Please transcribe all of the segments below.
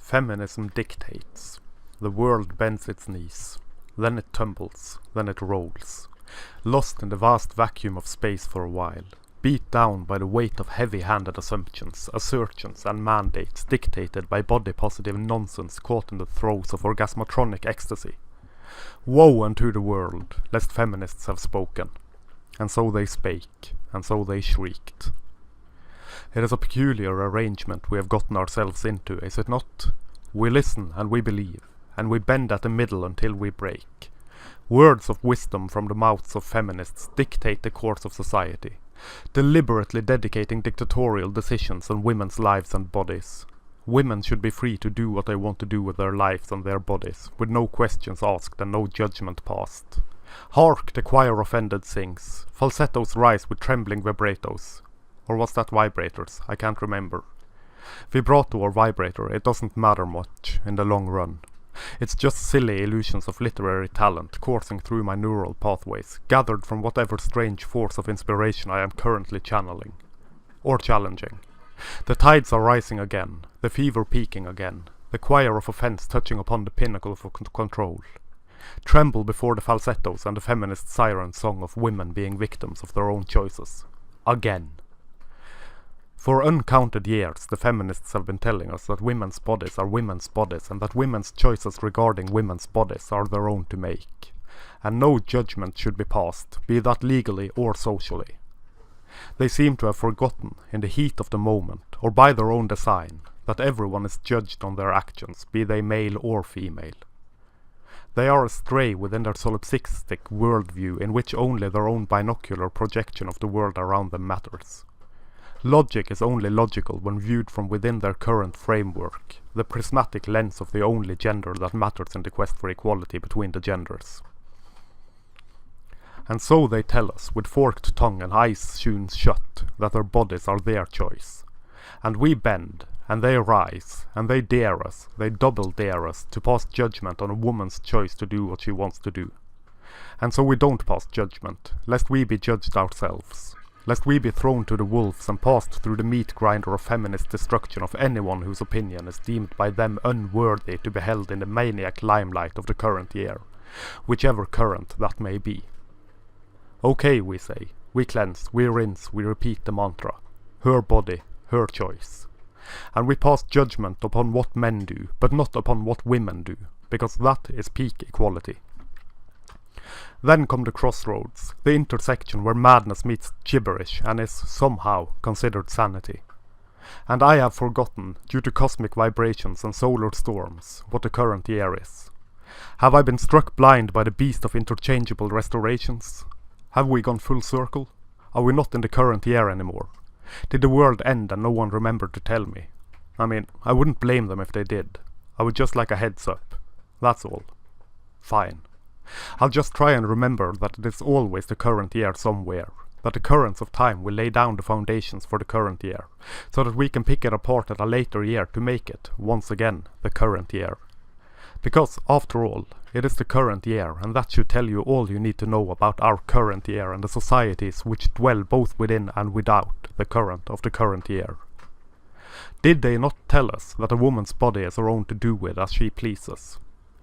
Feminism dictates. The world bends its knees. Then it tumbles, then it rolls. Lost in the vast vacuum of space for a while. Beat down by the weight of heavy-handed assumptions, assertions and mandates dictated by body-positive nonsense caught in the throes of orgasmatronic ecstasy. Woe unto the world, lest feminists have spoken. And so they spake, and so they shrieked. It is a peculiar arrangement we have gotten ourselves into, is it not? We listen and we believe, and we bend at the middle until we break. Words of wisdom from the mouths of feminists dictate the course of society, deliberately dedicating dictatorial decisions on women's lives and bodies. Women should be free to do what they want to do with their lives and their bodies, with no questions asked and no judgment passed. Hark, the choir offended sings. Falsettos rise with trembling vibratos. Or was that vibrators? I can't remember. Vibrato or vibrator, it doesn't matter much in the long run. It's just silly illusions of literary talent coursing through my neural pathways, gathered from whatever strange force of inspiration I am currently channeling. Or challenging. The tides are rising again, the fever peaking again, the choir of offense touching upon the pinnacle of control. Tremble before the falsettos and the feminist siren song of women being victims of their own choices. Again. For uncounted years, the feminists have been telling us that women's bodies are women's bodies and that women's choices regarding women's bodies are their own to make. And no judgment should be passed, be that legally or socially. They seem to have forgotten, in the heat of the moment, or by their own design, that everyone is judged on their actions, be they male or female. They are astray within their solipsistic worldview in which only their own binocular projection of the world around them matters. Logic is only logical when viewed from within their current framework, the prismatic lens of the only gender that matters in the quest for equality between the genders. And so they tell us, with forked tongue and eyes sewn shut, that their bodies are their choice. And we bend, and they rise, and they dare us, they double dare us, to pass judgment on a woman's choice to do what she wants to do. And so we don't pass judgment, lest we be judged ourselves. Lest we be thrown to the wolves and passed through the meat grinder of feminist destruction of anyone whose opinion is deemed by them unworthy to be held in the maniac limelight of the current year, whichever current that may be. Okay, we say, we cleanse, we rinse, we repeat the mantra. Her body, her choice. And we pass judgment upon what men do, but not upon what women do, because that is peak equality. Then come the crossroads, the intersection where madness meets gibberish and is, somehow, considered sanity. And I have forgotten, due to cosmic vibrations and solar storms, what the current year is. Have I been struck blind by the beast of interchangeable restorations? Have we gone full circle? Are we not in the current year anymore? Did the world end and no one remembered to tell me? I mean, I wouldn't blame them if they did. I would just like a heads up. That's all. Fine. I'll just try and remember that it is always the current year somewhere, that the currents of time will lay down the foundations for the current year, so that we can pick it apart at a later year to make it, once again, the current year. Because, after all, it is the current year, and that should tell you all you need to know about our current year and the societies which dwell both within and without the current of the current year. Did they not tell us that a woman's body is her own to do with as she pleases?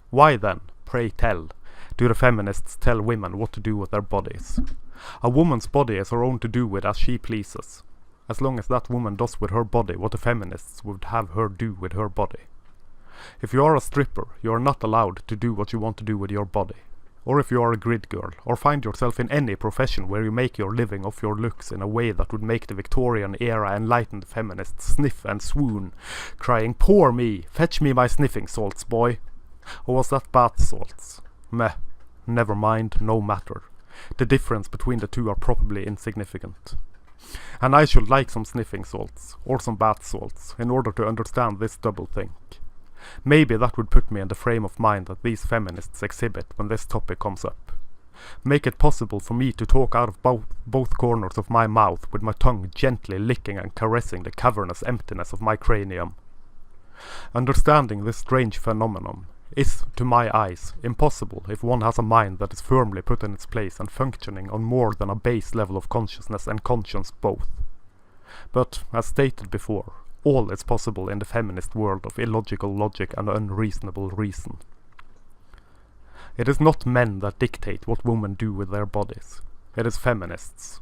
Why then, pray tell, do the feminists tell women what to do with their bodies? A woman's body is her own to do with as she pleases, as long as that woman does with her body what the feminists would have her do with her body. If you are a stripper, you are not allowed to do what you want to do with your body. Or if you are a grid girl, or find yourself in any profession where you make your living off your looks in a way that would make the Victorian era enlightened feminists sniff and swoon, crying, "Poor me, fetch me my sniffing salts, boy." Or was that bath salts? Meh, never mind, no matter. The difference between the two are probably insignificant. And I should like some sniffing salts, or some bath salts, in order to understand this doublethink. Maybe that would put me in the frame of mind that these feminists exhibit when this topic comes up. Make it possible for me to talk out of both corners of my mouth with my tongue gently licking and caressing the cavernous emptiness of my cranium. Understanding this strange phenomenon is, to my eyes, impossible if one has a mind that is firmly put in its place and functioning on more than a base level of consciousness and conscience both. But, as stated before, All is possible in the feminist world of illogical logic and unreasonable reason. It is not men that dictate what women do with their bodies. It is feminists.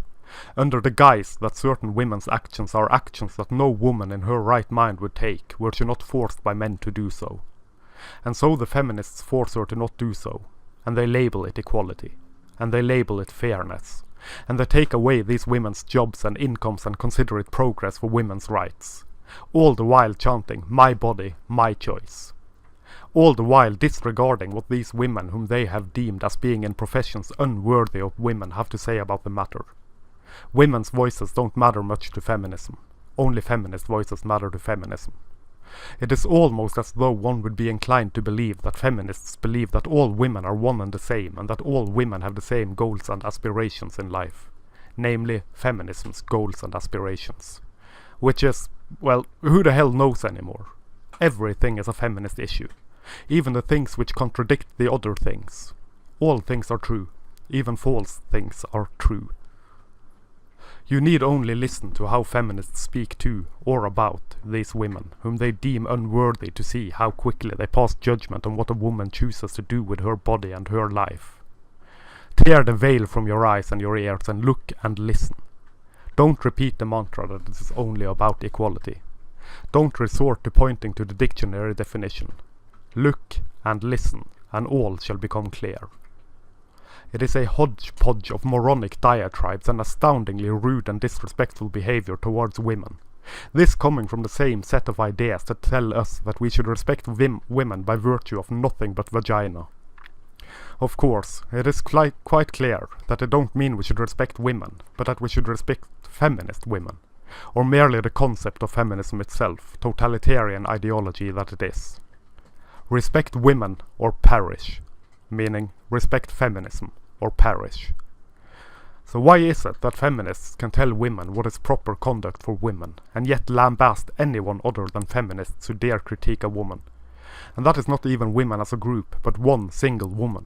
Under the guise that certain women's actions are actions that no woman in her right mind would take, were she not forced by men to do so. And so the feminists force her to not do so, and they label it equality, and they label it fairness, and they take away these women's jobs and incomes and consider it progress for women's rights, all the while chanting, "My body, my choice." All the while disregarding what these women whom they have deemed as being in professions unworthy of women have to say about the matter. Women's voices don't matter much to feminism. Only feminist voices matter to feminism. It is almost as though one would be inclined to believe that feminists believe that all women are one and the same, and that all women have the same goals and aspirations in life. Namely, feminism's goals and aspirations. Which is, well, who the hell knows anymore? Everything is a feminist issue. Even the things which contradict the other things. All things are true. Even false things are true. You need only listen to how feminists speak to, or about, these women, whom they deem unworthy, to see how quickly they pass judgment on what a woman chooses to do with her body and her life. Tear the veil from your eyes and your ears and look and listen. Don't repeat the mantra that it is only about equality. Don't resort to pointing to the dictionary definition. Look and listen, and all shall become clear. It is a hodgepodge of moronic diatribes and astoundingly rude and disrespectful behavior towards women. This coming from the same set of ideas that tell us that we should respect women by virtue of nothing but vagina. Of course, it is quite clear that they don't mean we should respect women, but that we should respect feminist women, or merely the concept of feminism itself, totalitarian ideology that it is. Respect women or perish, meaning respect feminism or perish. So why is it that feminists can tell women what is proper conduct for women, and yet lambast anyone other than feminists who dare critique a woman? And that is not even women as a group, but one single woman.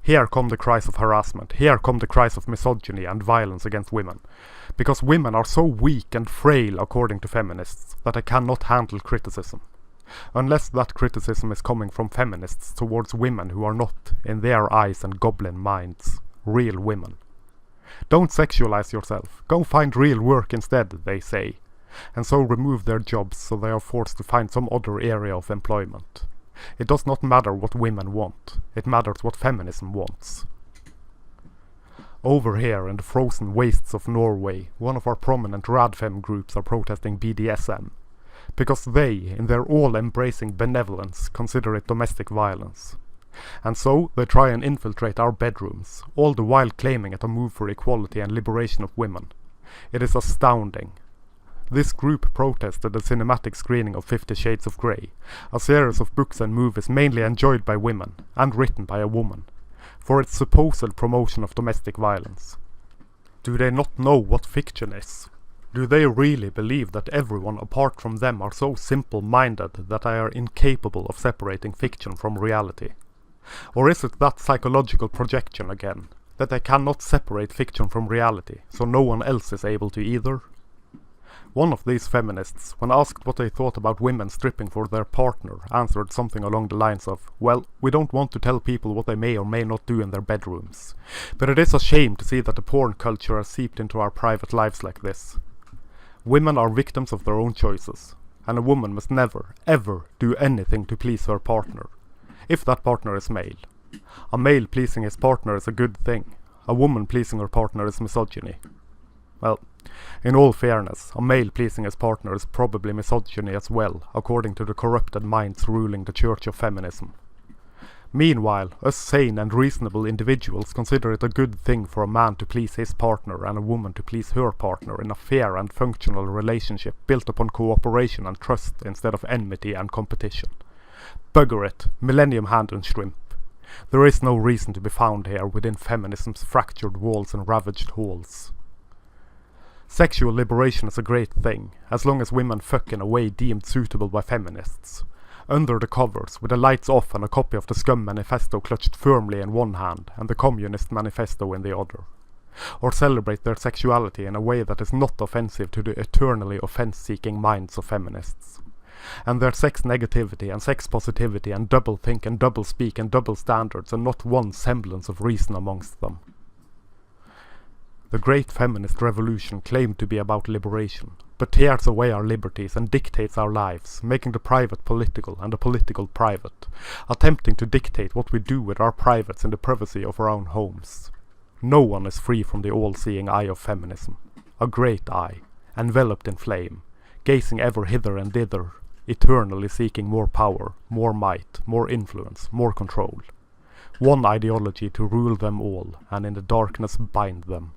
Here come the cries of harassment, here come the cries of misogyny and violence against women, because women are so weak and frail according to feminists that they cannot handle criticism. Unless that criticism is coming from feminists towards women who are not, in their eyes and goblin minds, real women. Don't sexualize yourself, go find real work instead, they say, and so remove their jobs so they are forced to find some other area of employment. It does not matter what women want, it matters what feminism wants. Over here in the frozen wastes of Norway, one of our prominent radfem groups are protesting BDSM, because they, in their all-embracing benevolence, consider it domestic violence. And so they try and infiltrate our bedrooms, all the while claiming it a move for equality and liberation of women. It is astounding. This group protested the cinematic screening of 50 Shades of Grey, a series of books and movies mainly enjoyed by women, and written by a woman, for its supposed promotion of domestic violence. Do they not know what fiction is? Do they really believe that everyone apart from them are so simple-minded that they are incapable of separating fiction from reality? Or is it that psychological projection again, that they cannot separate fiction from reality, so no one else is able to either? One of these feminists, when asked what they thought about women stripping for their partner, answered something along the lines of, "Well, we don't want to tell people what they may or may not do in their bedrooms. But it is a shame to see that the porn culture has seeped into our private lives like this. Women are victims of their own choices, and a woman must never, ever do anything to please her partner, if that partner is male. A male pleasing his partner is a good thing. A woman pleasing her partner is misogyny." Well, in all fairness, a male pleasing his partner is probably misogyny as well, according to the corrupted minds ruling the Church of Feminism. Meanwhile, us sane and reasonable individuals consider it a good thing for a man to please his partner and a woman to please her partner in a fair and functional relationship built upon cooperation and trust instead of enmity and competition. Bugger it, millennium hand and shrimp. There is no reason to be found here within feminism's fractured walls and ravaged halls. Sexual liberation is a great thing, as long as women fuck in a way deemed suitable by feminists. Under the covers, with the lights off and a copy of the Scum Manifesto clutched firmly in one hand and the Communist Manifesto in the other. or celebrate their sexuality in a way that is not offensive to the eternally offense-seeking minds of feminists. And their sex negativity and sex positivity and double-think and double-speak and double standards and not one semblance of reason amongst them. The great feminist revolution claimed to be about liberation, but tears away our liberties and dictates our lives, making the private political and the political private, attempting to dictate what we do with our privates in the privacy of our own homes. No one is free from the all-seeing eye of feminism, a great eye, enveloped in flame, gazing ever hither and thither, eternally seeking more power, more might, more influence, more control. One ideology to rule them all, and in the darkness bind them.